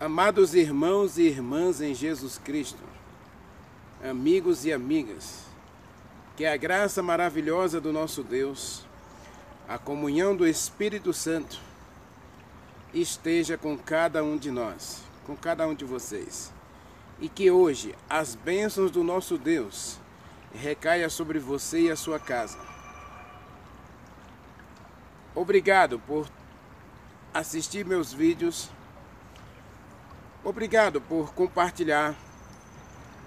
Amados irmãos e irmãs em Jesus Cristo, amigos e amigas, que a graça maravilhosa do nosso Deus, a comunhão do Espírito Santo, esteja com cada um de nós, com cada um de vocês. E que hoje as bênçãos do nosso Deus recaia sobre você e a sua casa. Obrigado por assistir meus vídeos. Obrigado por compartilhar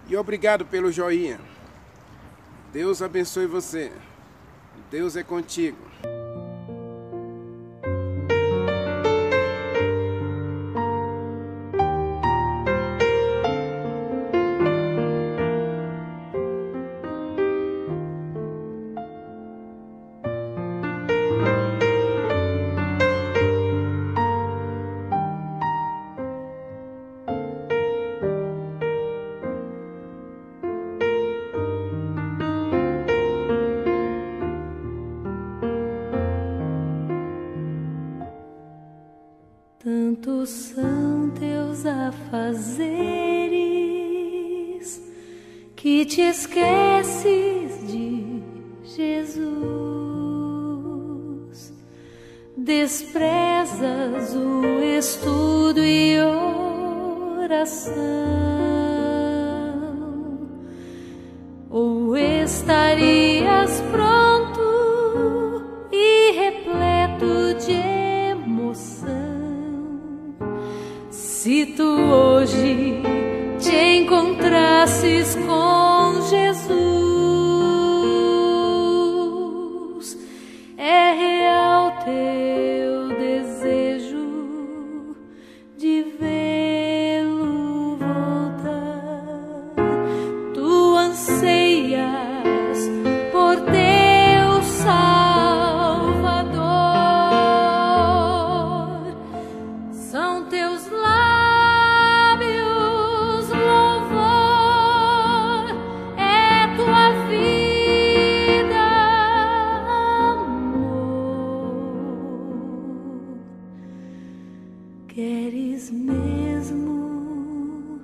e obrigado pelo joinha. Deus abençoe você. Deus é contigo. Tantos são teus afazeres que te esqueces de Jesus, desprezas o estudo e oração, ou estarias pronto e repleto de emoção se tu hoje te encontrasses com Jesus. É real teu desejo de vê-lo voltar. Tu anseias por teu Salvador. São teus queres mesmo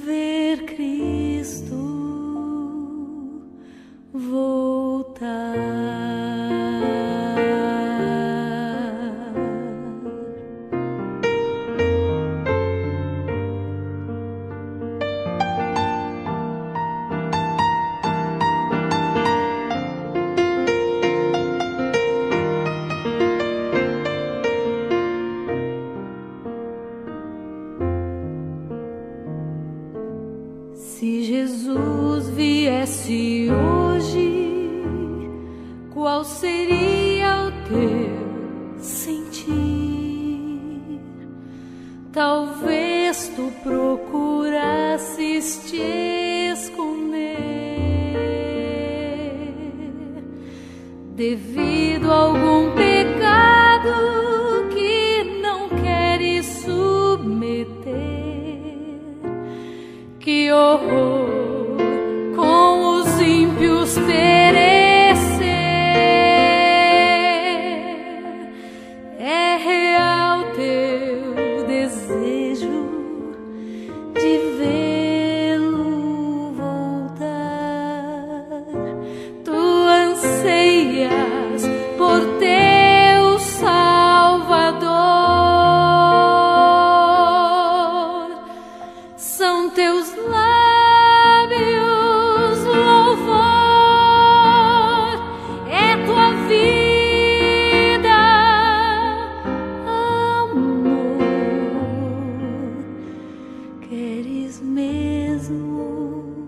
ver Cristo voltar? Se Jesus viesse hoje, qual seria o teu sentir? Talvez tu procurasses te esconder devido a algum pecado que não queres submeter. Que horror com os ímpios perecer. É real teu desejo de vê-lo voltar. Tu anseias por teu Salvador. São teus lábios louvor, é tua vida amor. Queres mesmo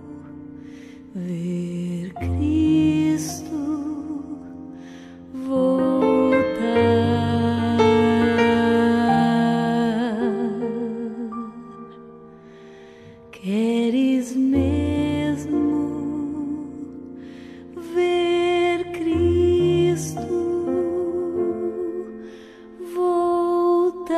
ver Cristo voltar? Queres mesmo ver Cristo voltar?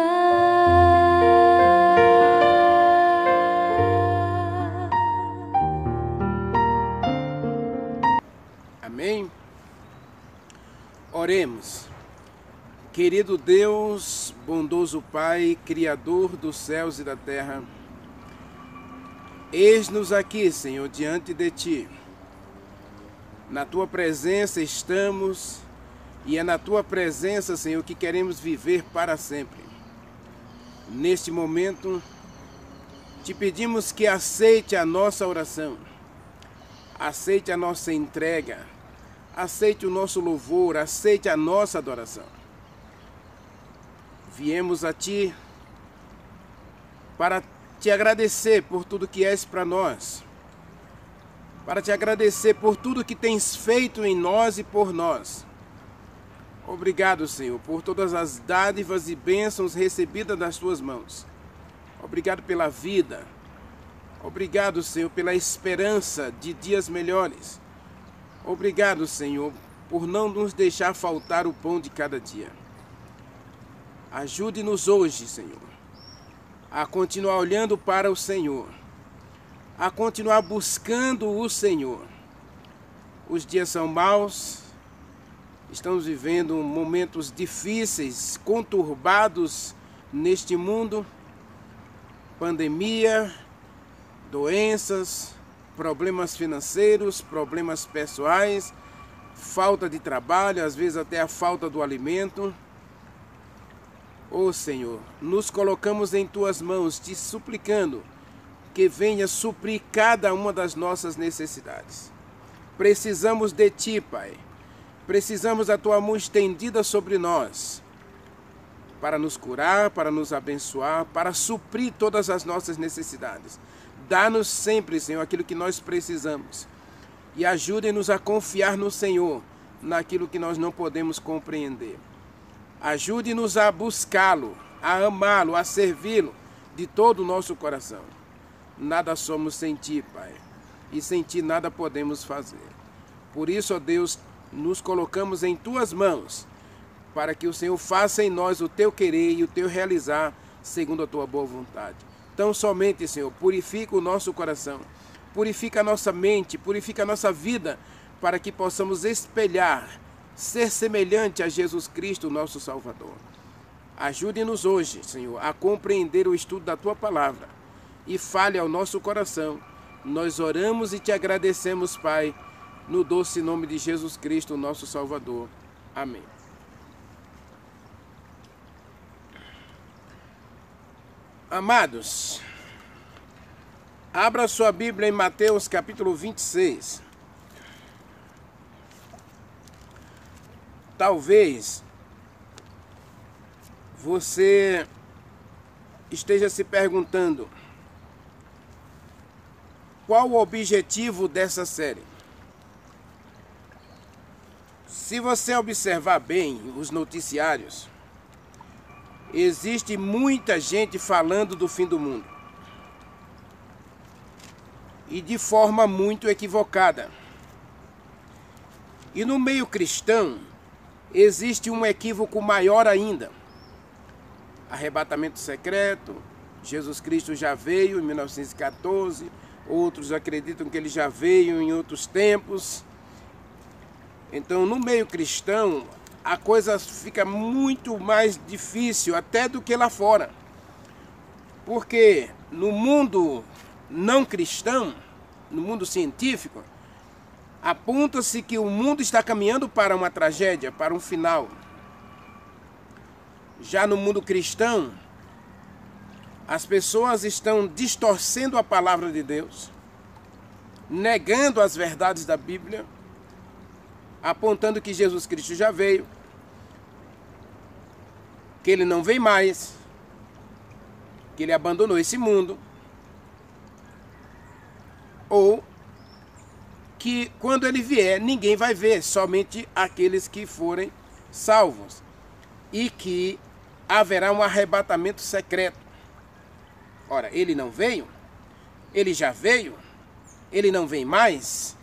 Amém? Oremos. Querido Deus, bondoso Pai, Criador dos céus e da terra, eis-nos aqui, Senhor, diante de Ti. Na Tua presença estamos e é na Tua presença, Senhor, que queremos viver para sempre. Neste momento, Te pedimos que aceite a nossa oração, aceite a nossa entrega, aceite o nosso louvor, aceite a nossa adoração. Viemos a Ti para Te agradecer por tudo que és para nós, para Te agradecer por tudo que tens feito em nós e por nós. Obrigado, Senhor, por todas as dádivas e bênçãos recebidas das Tuas mãos. Obrigado pela vida. Obrigado, Senhor, pela esperança de dias melhores. Obrigado, Senhor, por não nos deixar faltar o pão de cada dia. Ajude-nos hoje, Senhor, a continuar olhando para o Senhor, a continuar buscando o Senhor. Os dias são maus, estamos vivendo momentos difíceis, conturbados neste mundo, pandemia, doenças, problemas financeiros, problemas pessoais, falta de trabalho, às vezes até a falta do alimento. Ó Senhor, nos colocamos em Tuas mãos, te suplicando que venha suprir cada uma das nossas necessidades. Precisamos de Ti, Pai. Precisamos da Tua mão estendida sobre nós, para nos curar, para nos abençoar, para suprir todas as nossas necessidades. Dá-nos sempre, Senhor, aquilo que nós precisamos. E ajude-nos a confiar no Senhor, naquilo que nós não podemos compreender. Ajude-nos a buscá-lo, a amá-lo, a servi-lo de todo o nosso coração. Nada somos sem Ti, Pai, e sem Ti nada podemos fazer. Por isso, ó Deus, nos colocamos em Tuas mãos, para que o Senhor faça em nós o Teu querer e o Teu realizar segundo a Tua boa vontade. Então somente, Senhor, purifica o nosso coração, purifica a nossa mente, purifica a nossa vida, para que possamos espelhar, ser semelhante a Jesus Cristo, nosso Salvador. Ajude-nos hoje, Senhor, a compreender o estudo da Tua palavra e fale ao nosso coração. Nós oramos e Te agradecemos, Pai, no doce nome de Jesus Cristo, nosso Salvador. Amém. Amados, abra sua Bíblia em Mateus capítulo 26. Talvez você esteja se perguntando qual o objetivo dessa série. Se você observar bem os noticiários, existe muita gente falando do fim do mundo. E de forma muito equivocada. E no meio cristão, existe um equívoco maior ainda. Arrebatamento secreto, Jesus Cristo já veio em 1914, outros acreditam que Ele já veio em outros tempos. Então, no meio cristão, a coisa fica muito mais difícil até do que lá fora. Porque no mundo não cristão, no mundo científico, aponta-se que o mundo está caminhando para uma tragédia, para um final. Já no mundo cristão, as pessoas estão distorcendo a palavra de Deus, negando as verdades da Bíblia, apontando que Jesus Cristo já veio, que Ele não vem mais, que Ele abandonou esse mundo, ou que quando Ele vier, ninguém vai ver, somente aqueles que forem salvos, e que haverá um arrebatamento secreto. Ora, Ele não veio? Ele já veio? Ele não vem mais?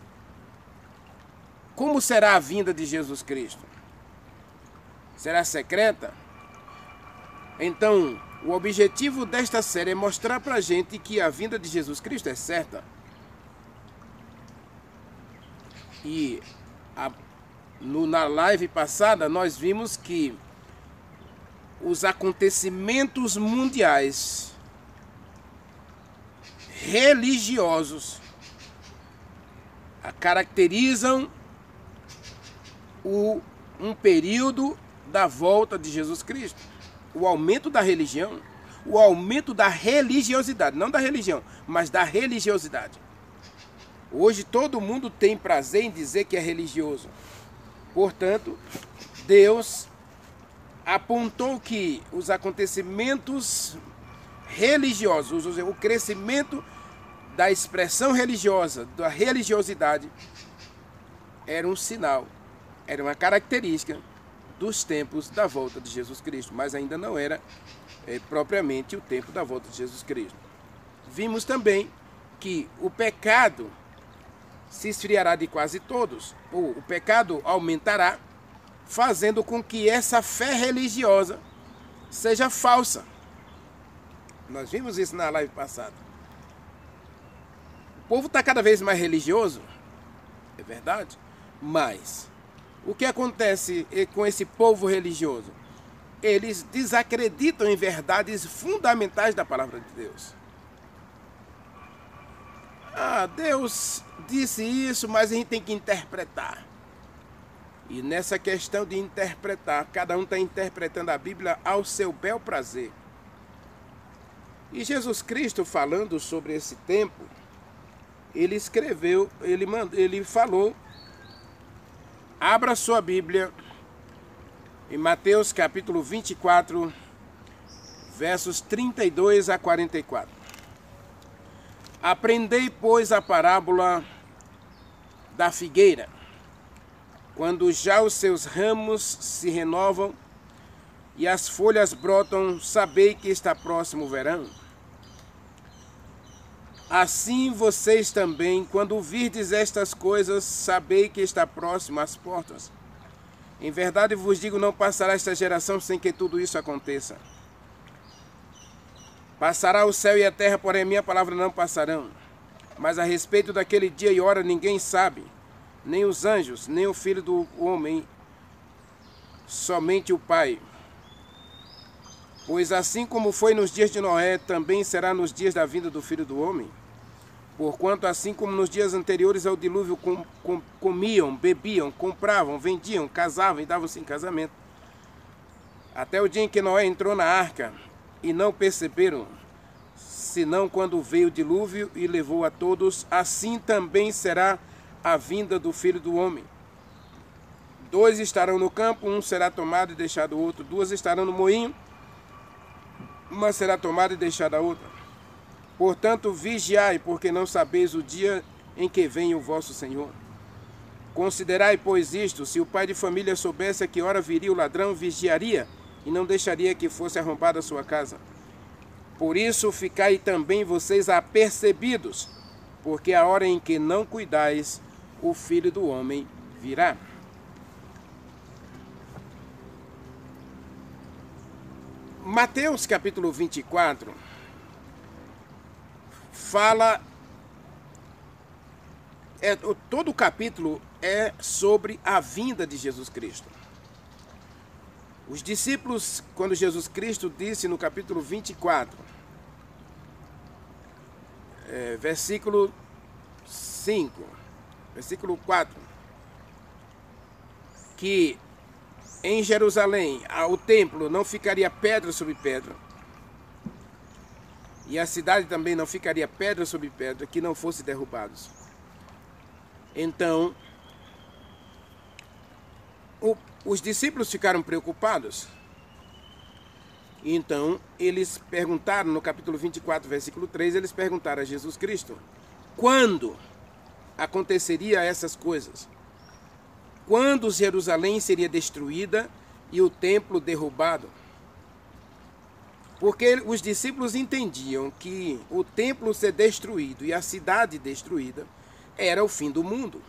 Como será a vinda de Jesus Cristo? Será secreta? Então, o objetivo desta série é mostrar para a gente que a vinda de Jesus Cristo é certa. E na live passada nós vimos que os acontecimentos mundiais religiosos caracterizam um período da volta de Jesus Cristo. O aumento da religião, o aumento da religiosidade, não da religião, mas da religiosidade. Hoje todo mundo tem prazer em dizer que é religioso. Portanto, Deus apontou que os acontecimentos religiosos, o crescimento da expressão religiosa, da religiosidade, era um sinal, era uma característica dos tempos da volta de Jesus Cristo, mas ainda não era propriamente o tempo da volta de Jesus Cristo. Vimos também que o pecado se esfriará de quase todos, ou o pecado aumentará, fazendo com que essa fé religiosa seja falsa. Nós vimos isso na live passada. O povo está cada vez mais religioso, é verdade, mas o que acontece com esse povo religioso? Eles desacreditam em verdades fundamentais da palavra de Deus. Deus disse isso, mas a gente tem que interpretar. E nessa questão de interpretar, cada um está interpretando a Bíblia ao seu bel prazer. E Jesus Cristo, falando sobre esse tempo, ele escreveu, ele falou, abra sua Bíblia em Mateus capítulo 24, versos 32 a 44. Aprendei, pois, a parábola da figueira. Quando já os seus ramos se renovam e as folhas brotam, sabei que está próximo o verão. Assim vocês também, quando virdes estas coisas, sabei que está próximo às portas. Em verdade vos digo, não passará esta geração sem que tudo isso aconteça. Passará o céu e a terra, porém a minha palavra não passarão. Mas a respeito daquele dia e hora ninguém sabe, nem os anjos, nem o Filho do Homem, somente o Pai. Pois assim como foi nos dias de Noé, também será nos dias da vinda do Filho do Homem. Porquanto assim como nos dias anteriores ao dilúvio comiam, bebiam, compravam, vendiam, casavam e davam-se em casamento, até o dia em que Noé entrou na arca, e não perceberam, senão quando veio o dilúvio e levou a todos, assim também será a vinda do Filho do Homem. 2 estarão no campo, um será tomado e deixado o outro. 2 estarão no moinho, uma será tomada e deixada a outra. Portanto, vigiai, porque não sabeis o dia em que vem o vosso Senhor. Considerai, pois, isto: se o pai de família soubesse a que hora viria o ladrão, vigiaria e não deixaria que fosse arrombada a sua casa. Por isso, ficai também vocês apercebidos, porque a hora em que não cuidais, o Filho do Homem virá. Mateus capítulo 24 fala, todo o capítulo é sobre a vinda de Jesus Cristo. Os discípulos, quando Jesus Cristo disse no capítulo 24, versículo 5, versículo 4, que em Jerusalém o templo não ficaria pedra sobre pedra, e a cidade também não ficaria pedra sobre pedra, que não fosse derrubados. Então, os discípulos ficaram preocupados. Então, eles perguntaram, no capítulo 24, versículo 3, eles perguntaram a Jesus Cristo: quando aconteceria essas coisas? Quando Jerusalém seria destruída e o templo derrubado? Porque os discípulos entendiam que o templo ser destruído e a cidade destruída era o fim do mundo.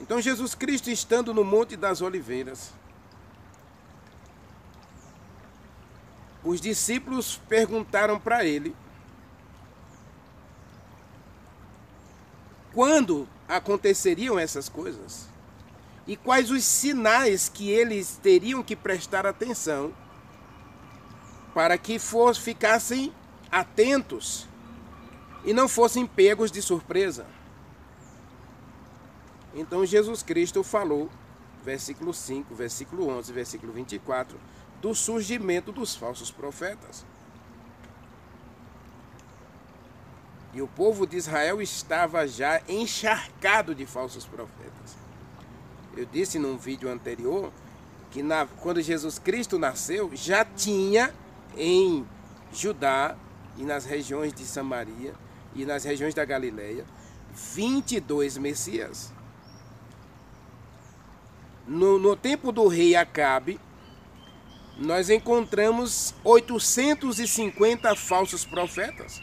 Então Jesus Cristo, estando no Monte das Oliveiras, os discípulos perguntaram para ele quando aconteceriam essas coisas. e quais os sinais que eles teriam que prestar atenção para que ficassem atentos e não fossem pegos de surpresa. Então Jesus Cristo falou, versículo 5, versículo 11, versículo 24, do surgimento dos falsos profetas. E o povo de Israel estava já encharcado de falsos profetas. Eu disse num vídeo anterior que quando Jesus Cristo nasceu, já tinha em Judá e nas regiões de Samaria e nas regiões da Galileia 22 Messias. No tempo do rei Acabe, nós encontramos 850 falsos profetas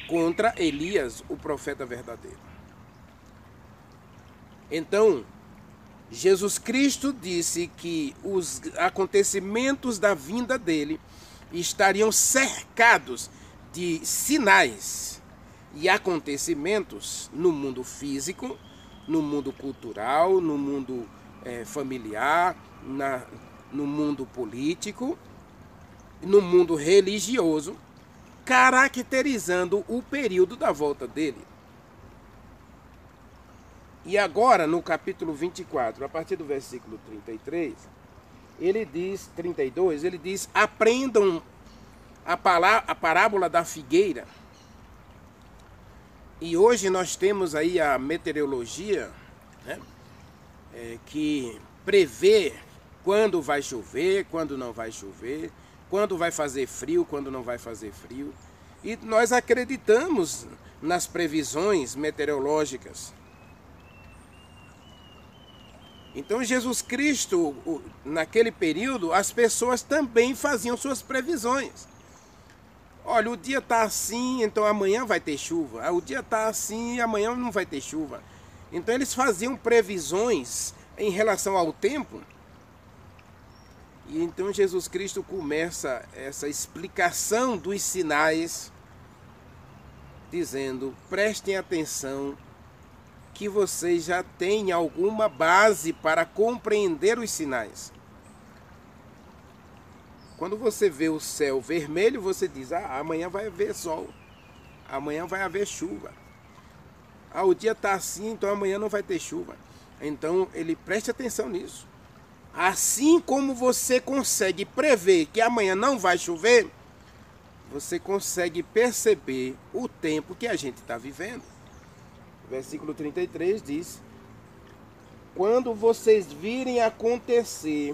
contra Elias, o profeta verdadeiro. Então, Jesus Cristo disse que os acontecimentos da vinda dele estariam cercados de sinais e acontecimentos no mundo físico, no mundo cultural, no mundo familiar, no mundo político, no mundo religioso, caracterizando o período da volta dele. E agora, no capítulo 24, a partir do versículo 32, ele diz, aprendam a parábola da figueira. E hoje nós temos aí a meteorologia, né, que prevê quando vai chover, quando não vai chover, quando vai fazer frio, quando não vai fazer frio. E nós acreditamos nas previsões meteorológicas. Então Jesus Cristo, naquele período, as pessoas também faziam suas previsões. Olha, o dia está assim, então amanhã vai ter chuva. O dia está assim, amanhã não vai ter chuva. Então eles faziam previsões em relação ao tempo. E então Jesus Cristo começa essa explicação dos sinais, dizendo, prestem atenção, que vocês já têm alguma base para compreender os sinais. Quando você vê o céu vermelho, você diz, amanhã vai haver sol, amanhã vai haver chuva. O dia está assim, então amanhã não vai ter chuva. Então, ele preste atenção nisso. Assim como você consegue prever que amanhã não vai chover, você consegue perceber o tempo que a gente está vivendo. Versículo 33 diz, quando vocês virem acontecer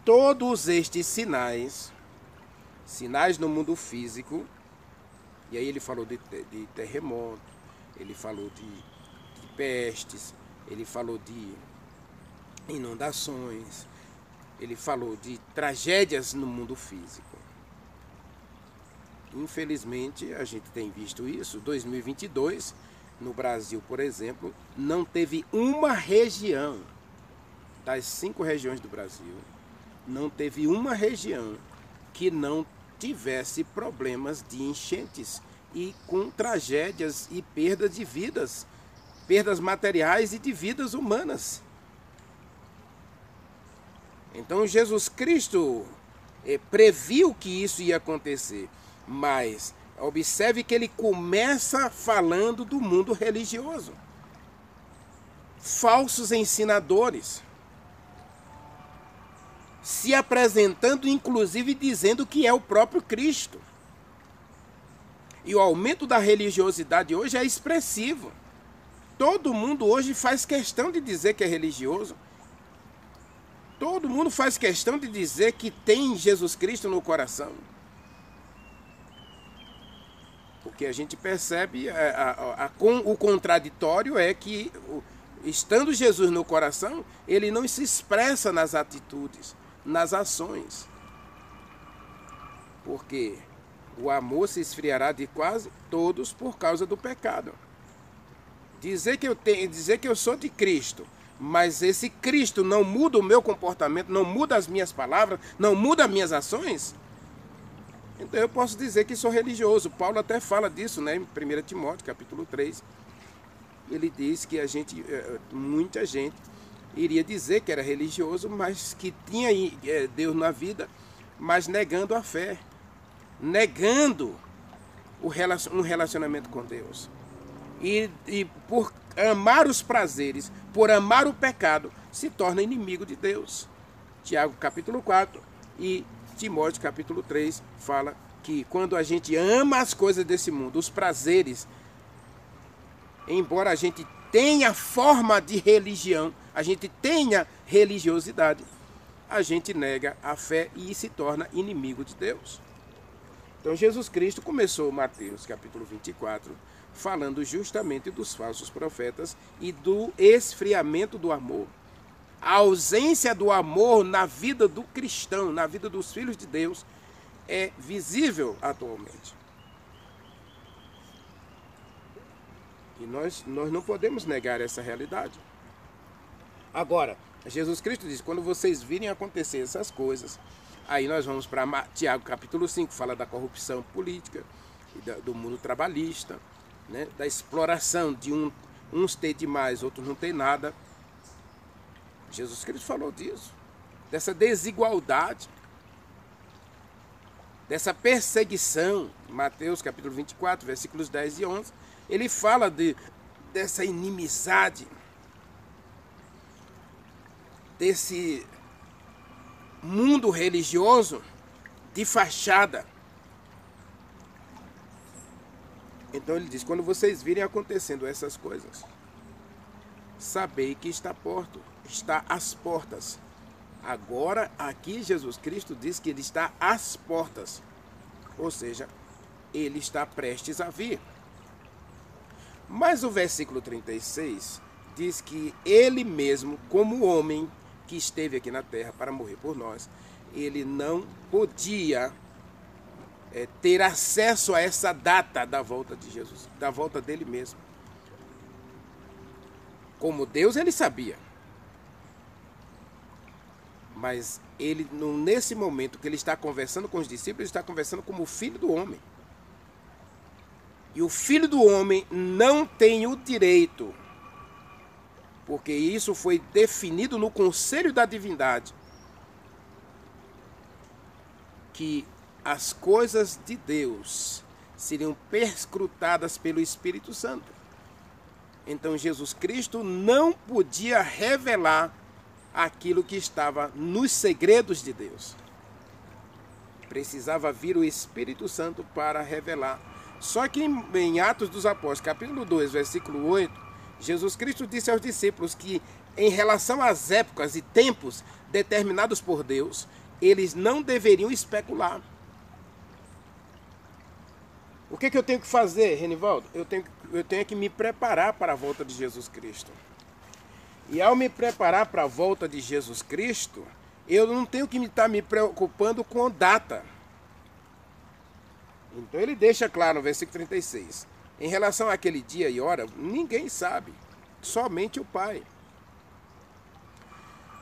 todos estes sinais no mundo físico, e aí ele falou de terremoto, ele falou de pestes, ele falou de inundações, ele falou de tragédias no mundo físico. Infelizmente, a gente tem visto isso. 2022, no Brasil, por exemplo, não teve uma região, das 5 regiões do Brasil, não teve uma região que não tivesse problemas de enchentes e com tragédias e perdas de vidas, perdas materiais e de vidas humanas. Então Jesus Cristo previu que isso ia acontecer, mas observe que ele começa falando do mundo religioso. Falsos ensinadores, se apresentando, inclusive dizendo que é o próprio Cristo. E o aumento da religiosidade hoje é expressivo. Todo mundo hoje faz questão de dizer que é religioso. Todo mundo faz questão de dizer que tem Jesus Cristo no coração. Porque a gente percebe, o contraditório é que, estando Jesus no coração, ele não se expressa nas atitudes, nas ações. Porque o amor se esfriará de quase todos por causa do pecado. Dizer que eu sou de Cristo, mas esse Cristo não muda o meu comportamento, não muda as minhas palavras, não muda as minhas ações, então eu posso dizer que sou religioso. Paulo até fala disso, né, em 1 Timóteo, capítulo 3. Ele diz que muita gente iria dizer que era religioso, mas que tinha Deus na vida, mas negando a fé, negando um relacionamento com Deus. E por amar os prazeres, por amar o pecado, se torna inimigo de Deus. Tiago capítulo 4 e Timóteo capítulo 3 fala que quando a gente ama as coisas desse mundo, os prazeres, embora a gente tenha forma de religião, a gente tenha religiosidade, a gente nega a fé e se torna inimigo de Deus. Então Jesus Cristo começou Mateus capítulo 24 falando justamente dos falsos profetas e do esfriamento do amor. A ausência do amor na vida do cristão, na vida dos filhos de Deus, é visível atualmente. E nós não podemos negar essa realidade. Agora, Jesus Cristo diz, quando vocês virem acontecer essas coisas, aí nós vamos para Tiago capítulo 5, fala da corrupção política, do mundo trabalhista, né, da exploração de uns ter demais, outros não ter nada. Jesus Cristo falou disso, dessa desigualdade, dessa perseguição. Mateus capítulo 24, versículos 10 e 11, ele fala dessa inimizade, desse mundo religioso de fachada. Então ele diz, quando vocês virem acontecendo essas coisas, sabei que está às portas. Agora, aqui Jesus Cristo diz que ele está às portas. Ou seja, ele está prestes a vir. Mas o versículo 36 diz que ele mesmo, como homem que esteve aqui na terra para morrer por nós, ele não podia ter acesso a essa data da volta de Jesus, da volta dele mesmo. Como Deus, ele sabia. Mas ele, nesse momento que ele está conversando com os discípulos, ele está conversando como o Filho do Homem. E o Filho do Homem não tem o direito, porque isso foi definido no Conselho da Divindade, que as coisas de Deus seriam perscrutadas pelo Espírito Santo. Então Jesus Cristo não podia revelar aquilo que estava nos segredos de Deus. Precisava vir o Espírito Santo para revelar. Só que em Atos dos Apóstolos, capítulo 2, versículo 8, Jesus Cristo disse aos discípulos que em relação às épocas e tempos determinados por Deus, eles não deveriam especular. O que eu tenho que fazer, Renivaldo? Eu tenho que me preparar para a volta de Jesus Cristo. E ao me preparar para a volta de Jesus Cristo, eu não tenho que estar me preocupando com data. Então ele deixa claro no versículo 36. Em relação àquele dia e hora, ninguém sabe, somente o Pai.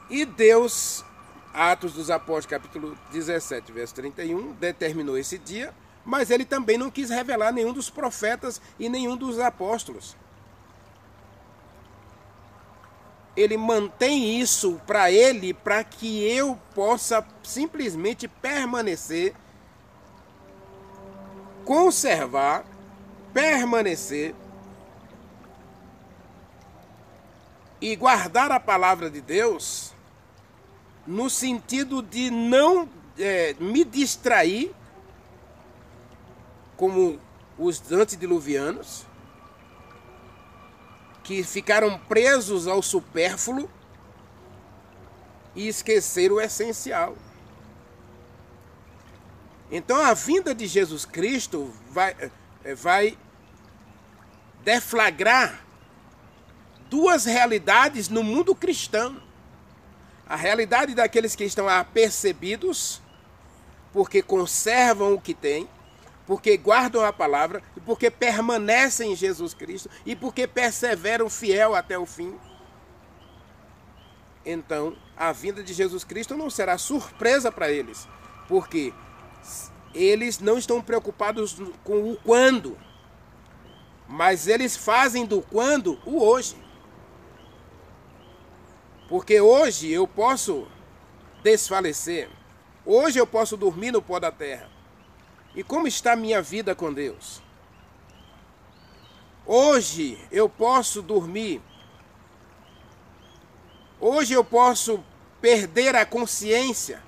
E Deus, Atos dos Apóstolos, capítulo 17, verso 31, determinou esse dia, mas ele também não quis revelar nenhum dos profetas e nenhum dos apóstolos. Ele mantém isso para ele, para que eu possa simplesmente permanecer, conservar, permanecer e guardar a palavra de Deus no sentido de não me distrair como os antediluvianos, que ficaram presos ao supérfluo e esqueceram o essencial. Então a vinda de Jesus Cristo vai deflagrar duas realidades no mundo cristão. A realidade daqueles que estão apercebidos, porque conservam o que têm, porque guardam a palavra, porque permanecem em Jesus Cristo e porque perseveram fiel até o fim. Então, a vinda de Jesus Cristo não será surpresa para eles, porque eles não estão preocupados com o quando, mas eles fazem do quando o hoje. Porque hoje eu posso desfalecer. Hoje eu posso dormir no pó da terra. E como está a minha vida com Deus? Hoje eu posso dormir. Hoje eu posso perder a consciência.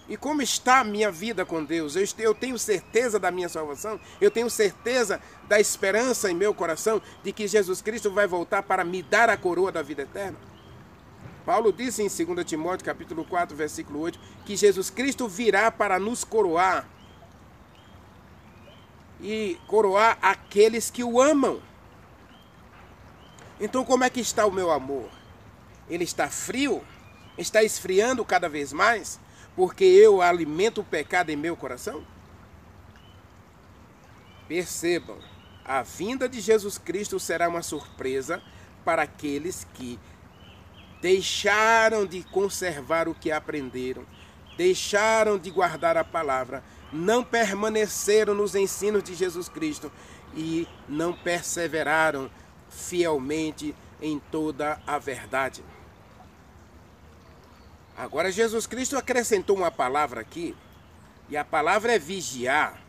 E como está a minha vida com Deus? Eu tenho certeza da minha salvação? Eu tenho certeza da esperança em meu coração de que Jesus Cristo vai voltar para me dar a coroa da vida eterna? Paulo disse em 2 Timóteo capítulo 4, versículo 8, que Jesus Cristo virá para nos coroar. E coroar aqueles que o amam. Então como é que está o meu amor? Ele está frio? Está esfriando cada vez mais? Porque eu alimento o pecado em meu coração? Percebam, a vinda de Jesus Cristo será uma surpresa para aqueles que deixaram de conservar o que aprenderam, deixaram de guardar a palavra, não permaneceram nos ensinos de Jesus Cristo e não perseveraram fielmente em toda a verdade. Agora Jesus Cristo acrescentou uma palavra aqui, e a palavra é vigiar.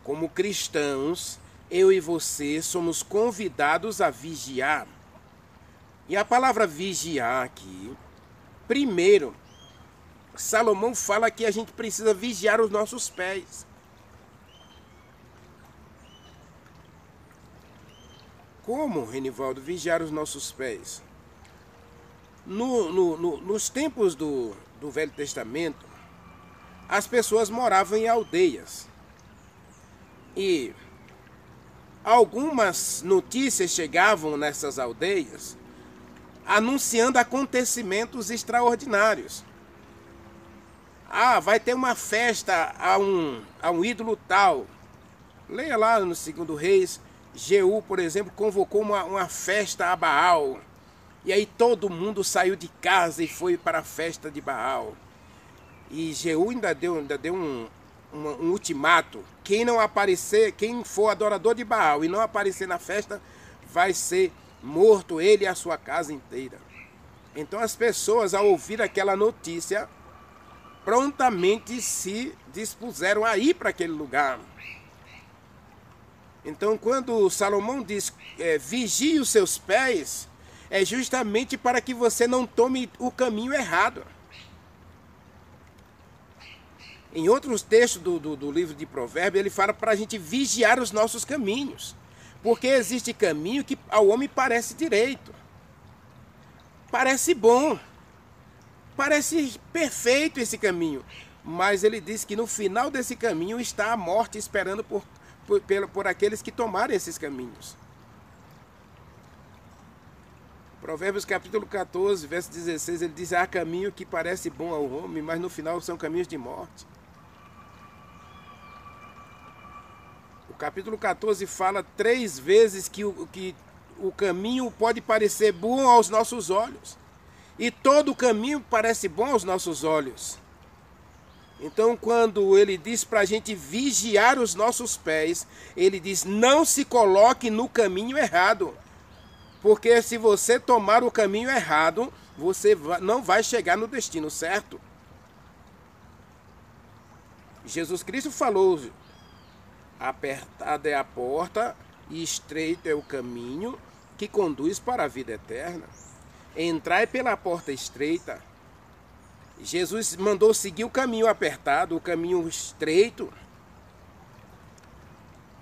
Como cristãos, eu e você somos convidados a vigiar. E a palavra vigiar aqui, primeiro, Salomão fala que a gente precisa vigiar os nossos pés. Como, Renivaldo, vigiar os nossos pés? Nos tempos do Velho Testamento, as pessoas moravam em aldeias. E algumas notícias chegavam nessas aldeias anunciando acontecimentos extraordinários. Ah, vai ter uma festa a um ídolo tal. Leia lá no 2 Reis, Jeú, por exemplo, convocou uma festa a Baal. E aí todo mundo saiu de casa e foi para a festa de Baal. E Jeú ainda deu um ultimato. Quem não aparecer, quem for adorador de Baal e não aparecer na festa, vai ser morto, ele e a sua casa inteira. Então as pessoas, ao ouvir aquela notícia, prontamente se dispuseram a ir para aquele lugar. Então quando Salomão diz, vigie os seus pés, é justamente para que você não tome o caminho errado. Em outros textos do livro de Provérbios, ele fala para a gente vigiar os nossos caminhos. Porque existe caminho que ao homem parece direito. Parece bom. Parece perfeito esse caminho. Mas ele diz que no final desse caminho está a morte esperando por aqueles que tomarem esses caminhos. Provérbios capítulo 14, verso 16, ele diz, há caminho que parece bom ao homem, mas no final são caminhos de morte. O capítulo 14 fala 3 vezes que o caminho pode parecer bom aos nossos olhos. E todo o caminho parece bom aos nossos olhos. Então, quando ele diz para a gente vigiar os nossos pés, ele diz, não se coloque no caminho errado. Porque se você tomar o caminho errado, você não vai chegar no destino certo. Jesus Cristo falou, apertada é a porta e estreito é o caminho que conduz para a vida eterna. Entrai pela porta estreita. Jesus mandou seguir o caminho apertado, o caminho estreito.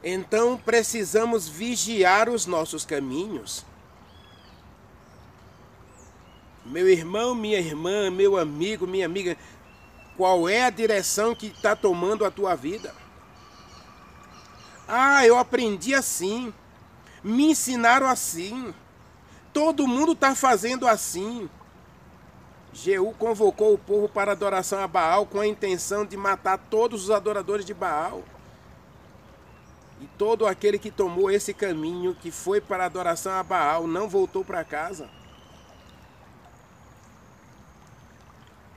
Então precisamos vigiar os nossos caminhos. Meu irmão, minha irmã, meu amigo, minha amiga, qual é a direção que está tomando a tua vida? Ah, eu aprendi assim, me ensinaram assim, todo mundo está fazendo assim. Jeú convocou o povo para adoração a Baal com a intenção de matar todos os adoradores de Baal. E todo aquele que tomou esse caminho, que foi para a adoração a Baal, não voltou para casa.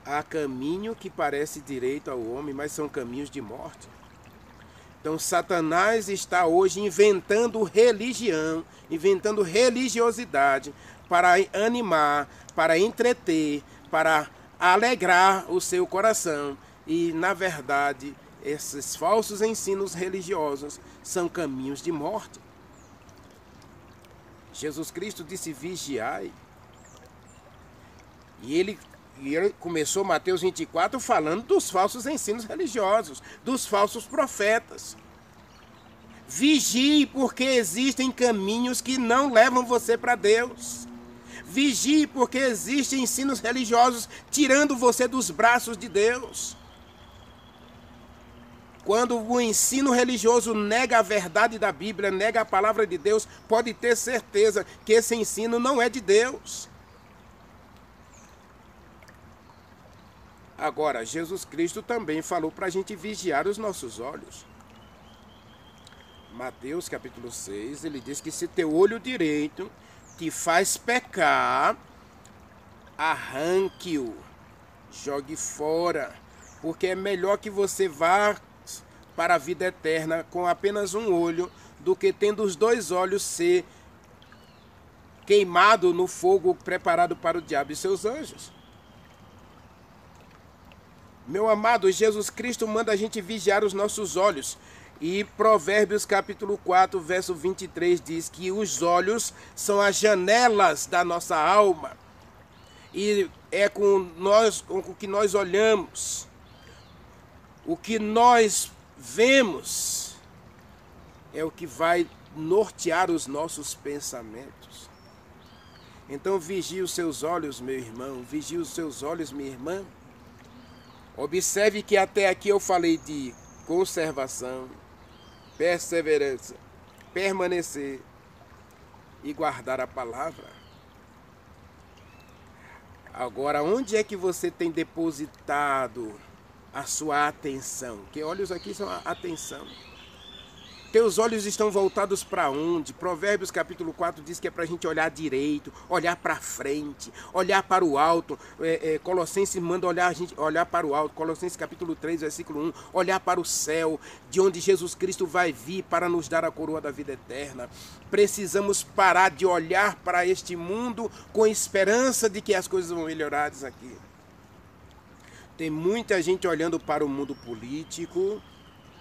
Há caminho que parece direito ao homem, mas são caminhos de morte. Então Satanás está hoje inventando religião, inventando religiosidade para animar, para entreter, para alegrar o seu coração. E, na verdade, esses falsos ensinos religiosos são caminhos de morte. Jesus Cristo disse: vigiai. E ele começou Mateus 24 falando dos falsos ensinos religiosos, dos falsos profetas. Vigie, porque existem caminhos que não levam você para Deus. Vigie, porque existem ensinos religiosos tirando você dos braços de Deus. Quando o ensino religioso nega a verdade da Bíblia, nega a palavra de Deus, pode ter certeza que esse ensino não é de Deus. Agora, Jesus Cristo também falou para a gente vigiar os nossos olhos. Mateus capítulo 6, ele diz que se teu olho direito te faz pecar, arranque-o, jogue fora, porque é melhor que você vá para a vida eterna com apenas um olho, do que tendo os dois olhos ser queimado no fogo preparado para o diabo e seus anjos. Meu amado, Jesus Cristo manda a gente vigiar os nossos olhos. E Provérbios capítulo 4, verso 23 diz que os olhos são as janelas da nossa alma. E é com o que nós olhamos, o que nós vemos, é o que vai nortear os nossos pensamentos. Então vigie os seus olhos, meu irmão, vigie os seus olhos, minha irmã. Observe que até aqui eu falei de conservação, perseverança, permanecer e guardar a palavra. Agora, onde é que você tem depositado a sua atenção? Que olhos aqui são a atenção. Teus olhos estão voltados para onde? Provérbios capítulo 4 diz que é para a gente olhar direito, olhar para frente, olhar para o alto. Colossenses manda a gente olhar para o alto. Colossenses capítulo 3, versículo 1, olhar para o céu, de onde Jesus Cristo vai vir para nos dar a coroa da vida eterna. Precisamos parar de olhar para este mundo com esperança de que as coisas vão melhorar aqui. Tem muita gente olhando para o mundo político,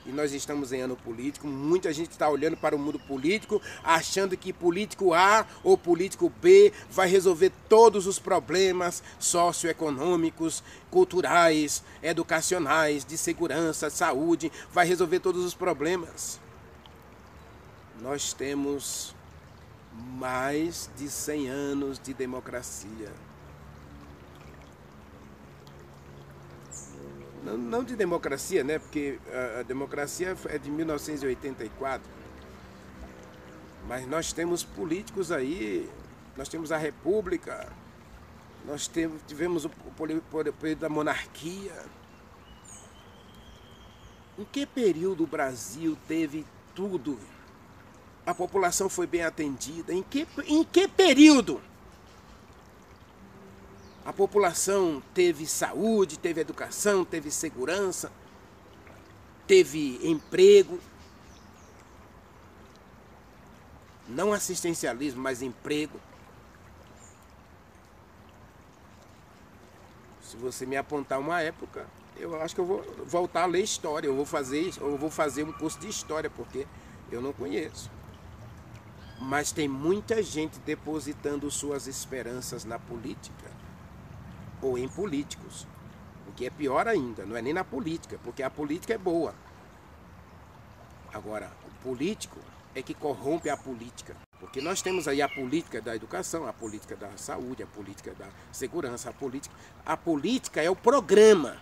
e nós estamos em ano político. Muita gente está olhando para o mundo político, achando que político A ou político B vai resolver todos os problemas socioeconômicos, culturais, educacionais, de segurança, saúde, vai resolver todos os problemas. Nós temos mais de 100 anos de democracia. Não de democracia, né? Porque a democracia é de 1984. Mas nós temos políticos aí, nós temos a República, nós tivemos o período da monarquia. Em que período o Brasil teve tudo? A população foi bem atendida? Em que período a população teve saúde, teve educação, teve segurança, teve emprego? Não assistencialismo, mas emprego. Se você me apontar uma época, eu acho que eu vou voltar a ler história. Eu vou fazer um curso de história, porque eu não conheço. Mas tem muita gente depositando suas esperanças na política ou em políticos, o que é pior ainda. Não é nem na política, porque a política é boa. Agora, o político é que corrompe a política, porque nós temos aí a política da educação, a política da saúde, a política da segurança, a política é o programa.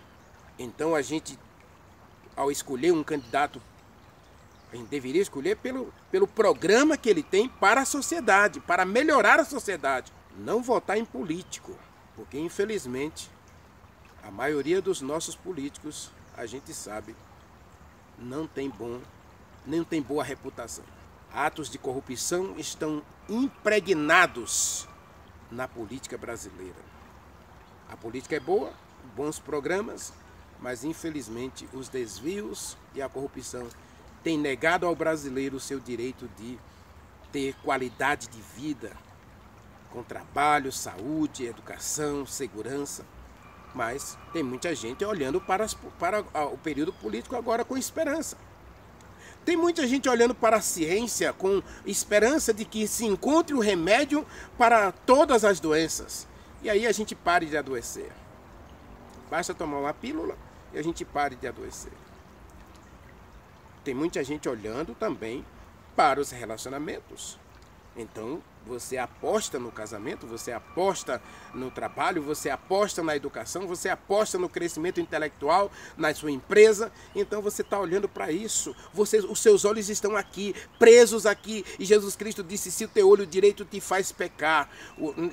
Então a gente, ao escolher um candidato, a gente deveria escolher pelo programa que ele tem para a sociedade, para melhorar a sociedade, não votar em político. Porque, infelizmente, a maioria dos nossos políticos, a gente sabe, não tem boa reputação. Atos de corrupção estão impregnados na política brasileira. A política é boa, bons programas, mas, infelizmente, os desvios e a corrupção tem negado ao brasileiro o seu direito de ter qualidade de vida, com trabalho, saúde, educação, segurança. Mas tem muita gente olhando para o período político agora com esperança. Tem muita gente olhando para a ciência com esperança de que se encontre o remédio para todas as doenças. E aí a gente pare de adoecer. Basta tomar uma pílula e a gente pare de adoecer. Tem muita gente olhando também para os relacionamentos. Então, você aposta no casamento, você aposta no trabalho, você aposta na educação, você aposta no crescimento intelectual, na sua empresa. Então, você está olhando para isso. Os seus olhos estão aqui, presos aqui. E Jesus Cristo disse, se o teu olho direito te faz pecar.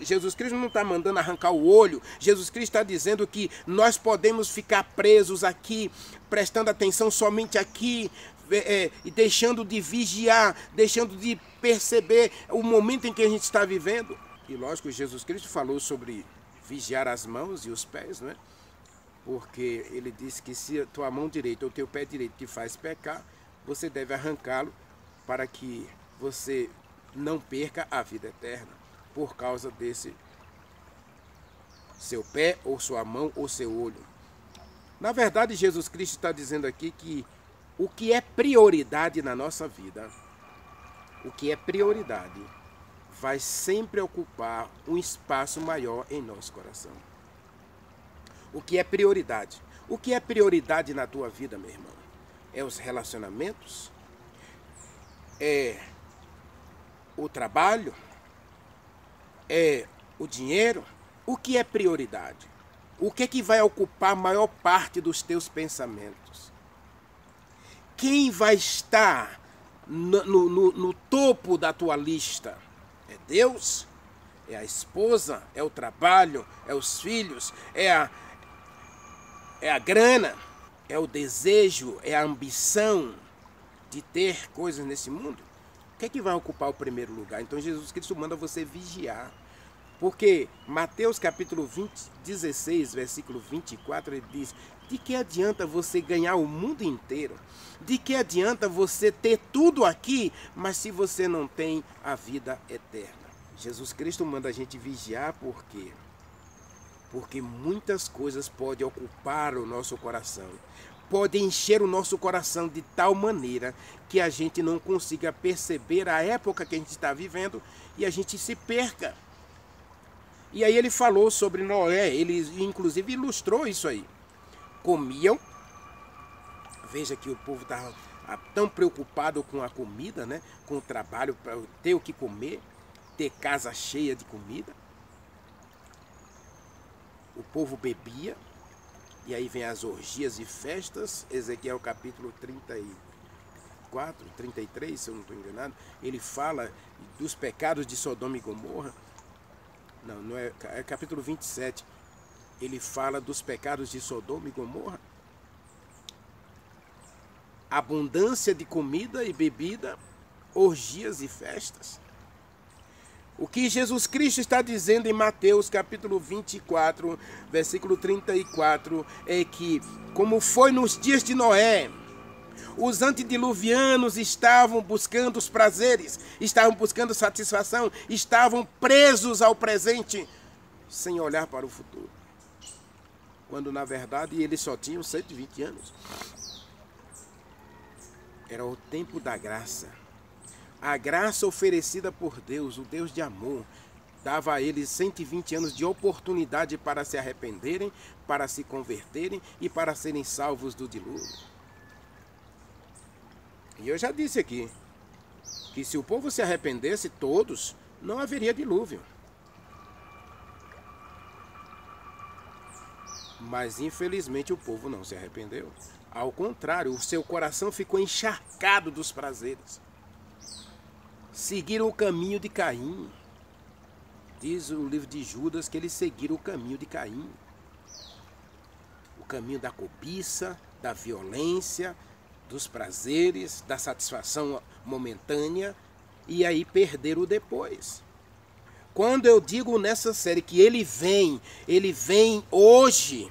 Jesus Cristo não está mandando arrancar o olho. Jesus Cristo está dizendo que nós podemos ficar presos aqui, prestando atenção somente aqui, e deixando de vigiar, deixando de perceber o momento em que a gente está vivendo. E lógico, Jesus Cristo falou sobre vigiar as mãos e os pés, não é? Porque ele disse que se a tua mão direita ou teu pé direito te faz pecar, você deve arrancá-lo para que você não perca a vida eterna por causa desse seu pé ou sua mão ou seu olho. Na verdade, Jesus Cristo está dizendo aqui que o que é prioridade na nossa vida, o que é prioridade, vai sempre ocupar um espaço maior em nosso coração. O que é prioridade? O que é prioridade na tua vida, meu irmão? É os relacionamentos? É o trabalho? É o dinheiro? O que é prioridade? O que é que vai ocupar a maior parte dos teus pensamentos? Quem vai estar no topo da tua lista? É Deus? É a esposa? É o trabalho? É os filhos? É a grana? É o desejo? É a ambição de ter coisas nesse mundo? O que é que vai ocupar o primeiro lugar? Então Jesus Cristo manda você vigiar. Porque Mateus capítulo 16, versículo 24, ele diz: de que adianta você ganhar o mundo inteiro? De que adianta você ter tudo aqui, mas se você não tem a vida eterna? Jesus Cristo manda a gente vigiar por quê? Porque muitas coisas podem ocupar o nosso coração. Podem encher o nosso coração de tal maneira que a gente não consiga perceber a época que a gente está vivendo e a gente se perca. E aí ele falou sobre Noé, ele inclusive ilustrou isso aí. Comiam, veja que o povo estava tão preocupado com a comida, né? Com o trabalho, para ter o que comer, ter casa cheia de comida. O povo bebia, e aí vem as orgias e festas. Ezequiel capítulo 34, 33, se eu não estou enganado, ele fala dos pecados de Sodoma e Gomorra. Não é capítulo 27. Ele fala dos pecados de Sodoma e Gomorra. Abundância de comida e bebida, orgias e festas. O que Jesus Cristo está dizendo em Mateus capítulo 24, versículo 34, é que, como foi nos dias de Noé, os antediluvianos estavam buscando os prazeres, estavam buscando satisfação, estavam presos ao presente, sem olhar para o futuro. Quando, na verdade, eles só tinham 120 anos. Era o tempo da graça. A graça oferecida por Deus, o Deus de amor, dava a eles 120 anos de oportunidade para se arrependerem, para se converterem e para serem salvos do dilúvio. E eu já disse aqui, que se o povo se arrependesse todos, não haveria dilúvio. Mas infelizmente o povo não se arrependeu. Ao contrário, o seu coração ficou encharcado dos prazeres. Seguiram o caminho de Caim. Diz o livro de Judas que eles seguiram o caminho de Caim. O caminho da cobiça, da violência, dos prazeres, da satisfação momentânea, e aí perderam depois. Quando eu digo nessa série que ele vem hoje,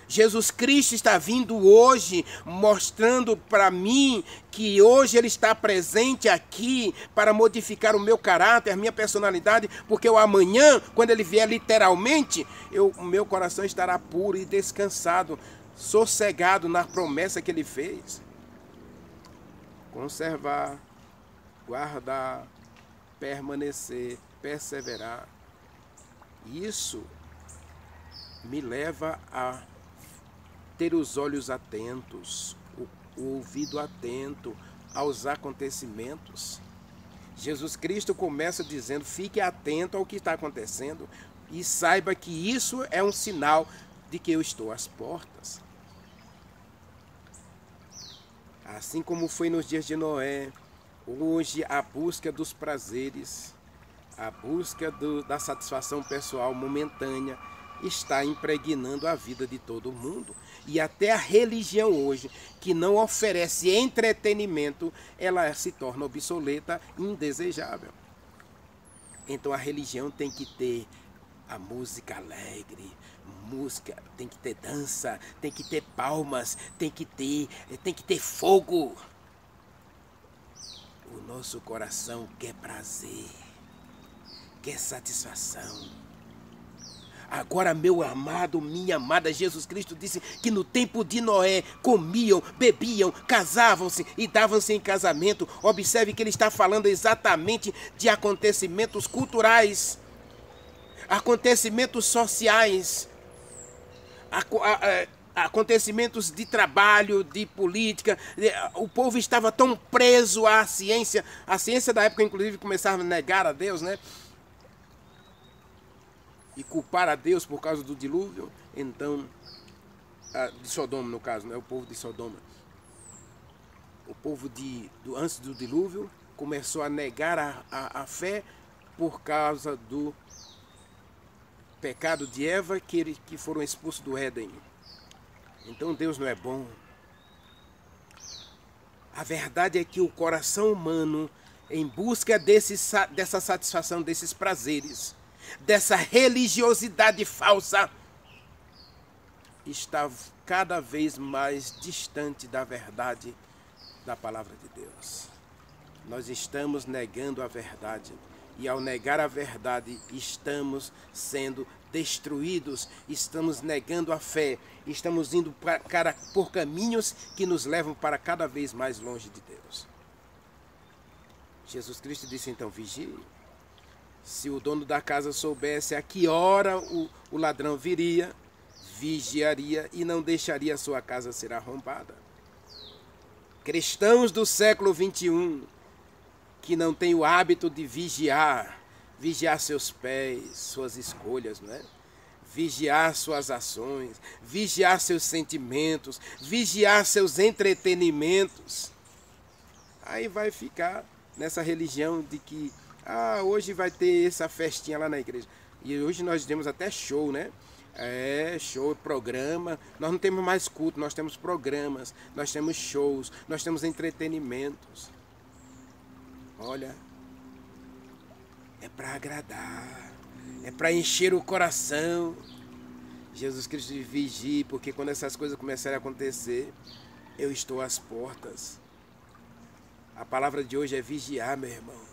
Jesus Cristo está vindo hoje, mostrando para mim que hoje Ele está presente aqui para modificar o meu caráter, a minha personalidade, porque o amanhã, quando Ele vier literalmente, o meu coração estará puro e descansado, sossegado na promessa que Ele fez. Conservar, guardar, permanecer, perseverar. Isso me leva a ter os olhos atentos, o ouvido atento aos acontecimentos. Jesus Cristo começa dizendo: fique atento ao que está acontecendo e saiba que isso é um sinal de que eu estou às portas. Assim como foi nos dias de Noé, hoje a busca dos prazeres, a busca da satisfação pessoal momentânea está impregnando a vida de todo mundo. E até a religião hoje, que não oferece entretenimento, ela se torna obsoleta e indesejável. Então a religião tem que ter a música alegre, música, tem que ter dança, tem que ter palmas, tem que ter fogo. O nosso coração quer prazer, quer satisfação. Agora, meu amado, minha amada, Jesus Cristo disse que no tempo de Noé comiam, bebiam, casavam-se e davam-se em casamento. Observe que ele está falando exatamente de acontecimentos culturais, acontecimentos sociais, acontecimentos de trabalho, de política. O povo estava tão preso à ciência. A ciência da época, inclusive, começava a negar a Deus, né? E culpar a Deus por causa do dilúvio. Então, de Sodoma no caso, né? O povo de Sodoma. O povo antes do dilúvio começou a negar a fé por causa do pecado de Eva, que foram expulsos do Éden. Então Deus não é bom. A verdade é que o coração humano, em busca dessa satisfação, desses prazeres, dessa religiosidade falsa, está cada vez mais distante da verdade da palavra de Deus. Nós estamos negando a verdade, e ao negar a verdade estamos sendo destruídos, estamos negando a fé, estamos indo por caminhos que nos levam para cada vez mais longe de Deus. Jesus Cristo disse então: vigie. Se o dono da casa soubesse a que hora o ladrão viria, vigiaria e não deixaria a sua casa ser arrombada. Cristãos do século XXI, que não têm o hábito de vigiar seus pés, suas escolhas, não é? Vigiar suas ações, vigiar seus sentimentos, vigiar seus entretenimentos. Aí vai ficar nessa religião de que hoje vai ter essa festinha lá na igreja. E hoje nós temos até show, né? Show, programa. Nós não temos mais culto, nós temos programas, nós temos shows, nós temos entretenimentos. Olha, é para agradar, é para encher o coração. Jesus Cristo diz: vigie, porque quando essas coisas começarem a acontecer, eu estou às portas. A palavra de hoje é vigiar, meu irmão.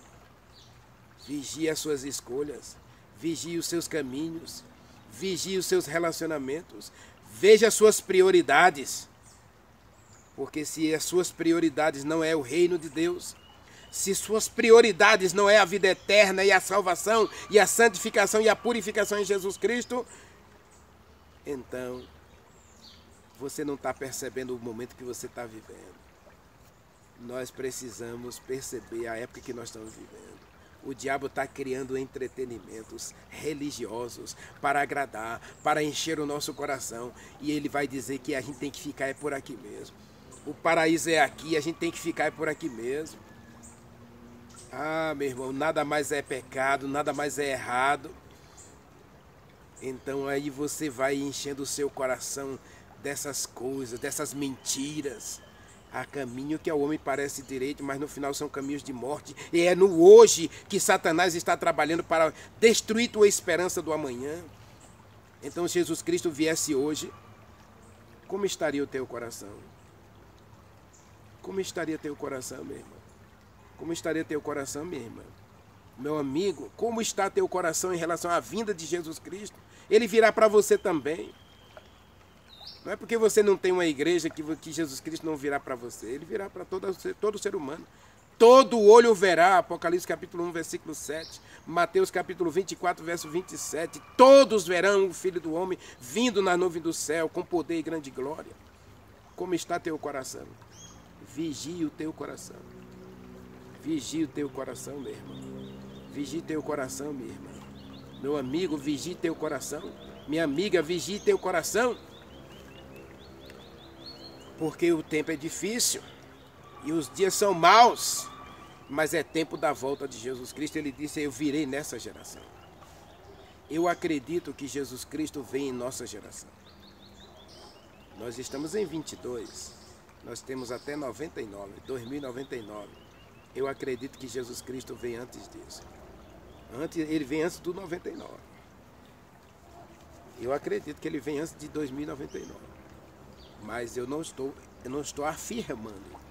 Vigie as suas escolhas, vigie os seus caminhos, vigie os seus relacionamentos, veja as suas prioridades. Porque se as suas prioridades não é o reino de Deus, se suas prioridades não é a vida eterna e a salvação e a santificação e a purificação em Jesus Cristo, então você não está percebendo o momento que você está vivendo. Nós precisamos perceber a época que nós estamos vivendo. O diabo está criando entretenimentos religiosos para agradar, para encher o nosso coração. E ele vai dizer que a gente tem que ficar por aqui mesmo. O paraíso é aqui, a gente tem que ficar por aqui mesmo. Meu irmão, nada mais é pecado, nada mais é errado. Então aí você vai enchendo o seu coração dessas coisas, dessas mentiras. Há caminho que ao homem parece direito, mas no final são caminhos de morte. E é no hoje que Satanás está trabalhando para destruir tua esperança do amanhã. Então, se Jesus Cristo viesse hoje, como estaria o teu coração? Como estaria teu coração, meu irmão? Como estaria teu coração, minha irmã? Meu amigo, como está teu coração em relação à vinda de Jesus Cristo? Ele virá para você também. Não é porque você não tem uma igreja que Jesus Cristo não virá para você. Ele virá para todo ser humano. Todo olho verá, Apocalipse capítulo 1, versículo 7, Mateus capítulo 24, verso 27, todos verão o Filho do Homem vindo na nuvem do céu, com poder e grande glória. Como está teu coração? Vigie o teu coração. Vigie o teu coração, meu irmão. Vigie teu coração, minha irmã. Meu amigo, vigie teu coração. Minha amiga, vigie teu coração. Porque o tempo é difícil. E os dias são maus, mas é tempo da volta de Jesus Cristo. Ele disse, eu virei nessa geração. Eu acredito que Jesus Cristo vem em nossa geração. Nós estamos em 22, nós temos até 2099. Eu acredito que Jesus Cristo vem antes disso. Ele vem antes do 99. Eu acredito que ele vem antes de 2099. Mas eu não estou afirmando.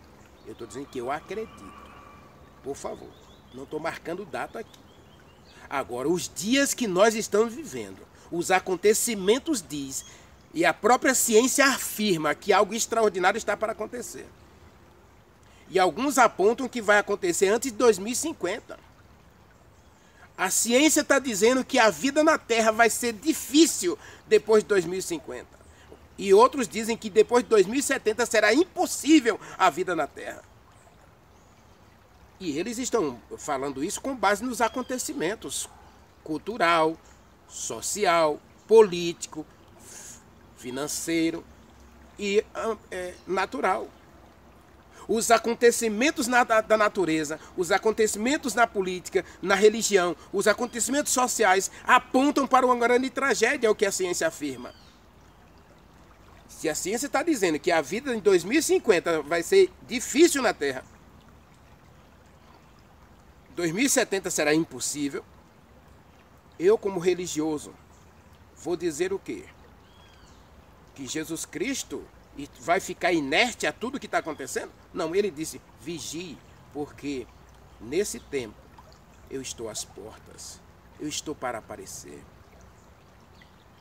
Eu estou dizendo que eu acredito. Por favor, não estou marcando data aqui. Agora, os dias que nós estamos vivendo, os acontecimentos diz, e a própria ciência afirma que algo extraordinário está para acontecer. E alguns apontam que vai acontecer antes de 2050. A ciência está dizendo que a vida na Terra vai ser difícil depois de 2050. E outros dizem que depois de 2070 será impossível a vida na Terra. E eles estão falando isso com base nos acontecimentos cultural, social, político, financeiro e natural. Os acontecimentos da natureza, os acontecimentos na política, na religião, os acontecimentos sociais apontam para uma grande tragédia, é o que a ciência afirma. Se a ciência está dizendo que a vida em 2050 vai ser difícil na Terra, 2070 será impossível, eu como religioso vou dizer o quê? Que Jesus Cristo vai ficar inerte a tudo que está acontecendo? Não, ele disse, vigie, porque nesse tempo eu estou às portas, eu estou para aparecer.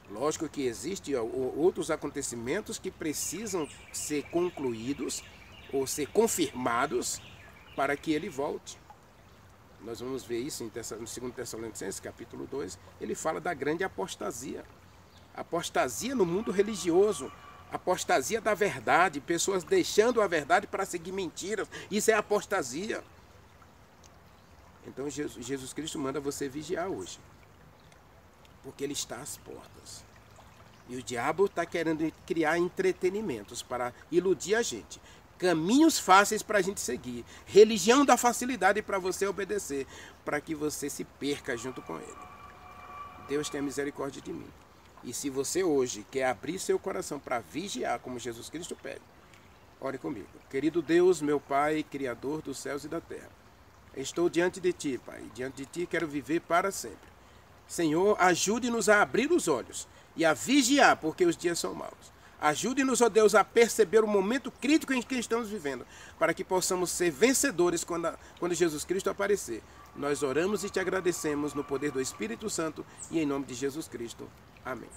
Lógico que existem outros acontecimentos que precisam ser concluídos ou ser confirmados para que ele volte. Nós vamos ver isso em 2 Tessalonicenses, capítulo 2, ele fala da grande apostasia. Apostasia no mundo religioso, apostasia da verdade, pessoas deixando a verdade para seguir mentiras, isso é apostasia. Então Jesus Cristo manda você vigiar hoje. Porque ele está às portas. E o diabo está querendo criar entretenimentos para iludir a gente. Caminhos fáceis para a gente seguir. Religião da facilidade para você obedecer. Para que você se perca junto com ele. Deus tenha misericórdia de mim. E se você hoje quer abrir seu coração para vigiar como Jesus Cristo pede, ore comigo. Querido Deus, meu Pai, Criador dos céus e da terra. Estou diante de Ti, Pai. Diante de Ti quero viver para sempre. Senhor, ajude-nos a abrir os olhos e a vigiar, porque os dias são maus. Ajude-nos, ó Deus, a perceber o momento crítico em que estamos vivendo, para que possamos ser vencedores quando Jesus Cristo aparecer. Nós oramos e te agradecemos no poder do Espírito Santo e em nome de Jesus Cristo. Amém.